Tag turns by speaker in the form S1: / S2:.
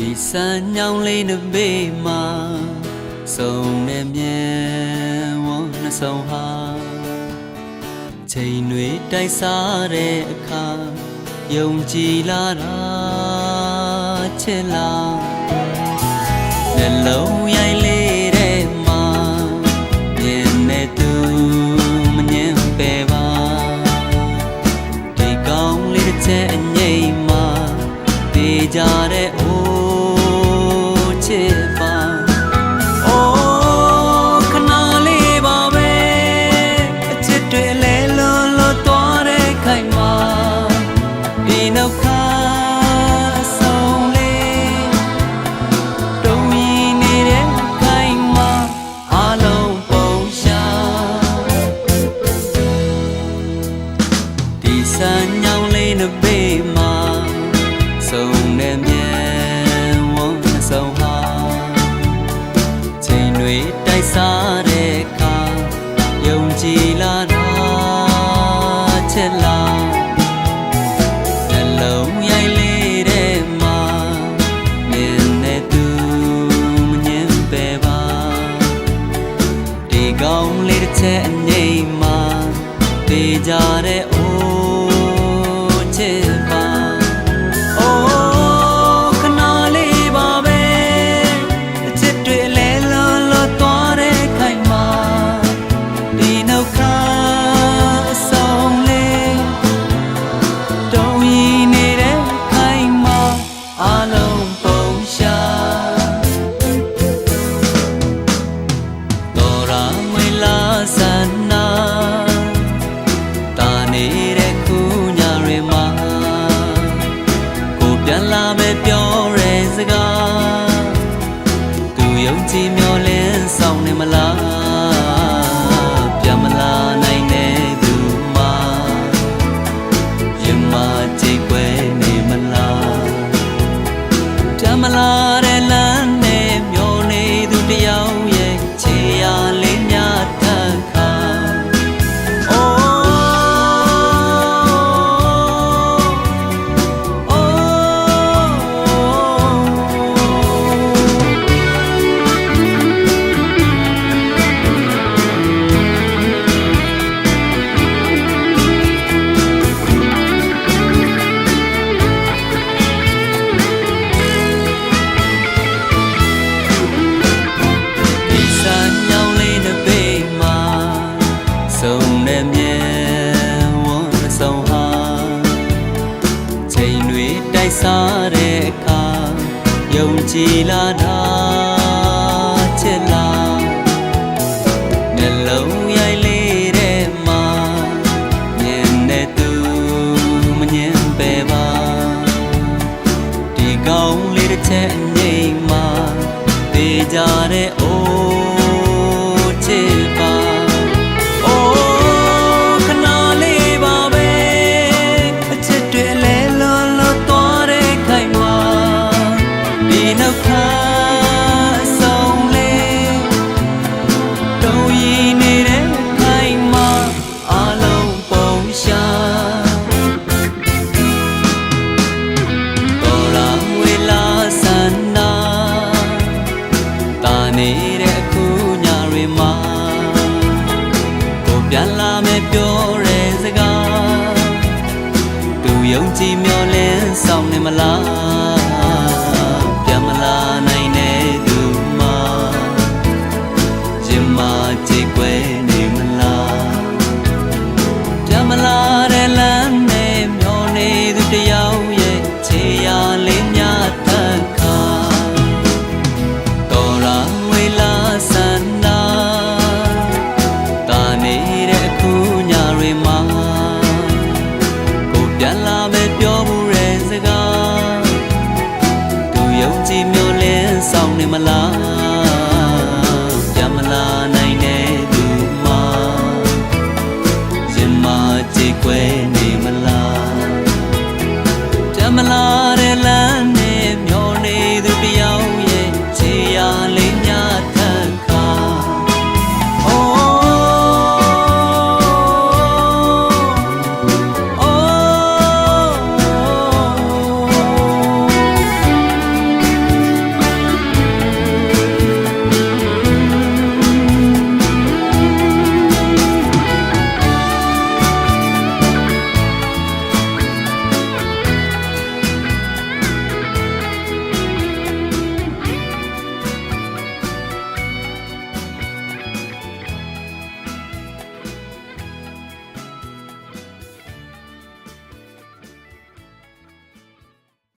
S1: ဒီစံညောင်းလေးနှစ်ပေမှာစုံနေမြန်ဝန်းနှဆုံးဟာချိန်တွေတိုက်စားတဲ့အခါယုံကြည်လာတာချစ်လာနှလုံးရိုက်လေးတဲ့မှာမြင်နေသူမငြင်းပယ်ပါဒီကောင်းလေးတစ်ချက်အငြိမ်မှာတေးကြတဲ့အိုးချစ်ပါအိုးခဏလေးပါပဲအချစ်တွေလဲလွန်လွန်သွားတဲ့ခိုင်မှာဒီနောက်ခါဆုံးလေးတုံးရည်နေတဲ့ခိုင်မှာအလုံးပုံရှာဒီစံညောင်းလေးနှစ်ပေမှာစုံနေမြန်ဝန်းနှဆုံးဟာချိန်တွေတိုက်စားတဲ့အခါယုံကြည်လာတာချစ်လာနှလုံးရိုက်လေးတဲ့မှာမြင်နေသူမငြင်းပယ်ပါဒီကောင်းလေးတစ်ချက်အငြိမ်မှာတေးကြတဲ့အိုးချစ်ပါပြန်လာမယ်ပြောရဲစကားသူယုံကြည်မျှော်လင့်ဆောင်နေမလားပြန်မလာနိုင်တဲ့သူမှာရင်မကြိတ်ွယ်နေမလားပြန်မလာတဲ့လမ်းနဲ့မျောနေသူတယောက်ရဲ့ခြေရလေးများထပ်ခါစုံနေမြန်ဝန်းနှဆုံးဟာချိန်တွေတိုက်စားတဲ့အခါယုံကြည်လာတာချစ်လာနှလုံးရိုက်လေးတဲ့မှာမြင်နေသူမငြင်းပယ်ပါဒီကောင်းလေးတစ်ချက်အငြိမ်မှာတေးကြတဲ့အိုးချစ်ပါနေတဲ့အခုညတွေမှာကိုပြန်လာမယ်ပြောရဲစကားသူယုံကြည်မျှော်လင့်ဆောင်နေမလား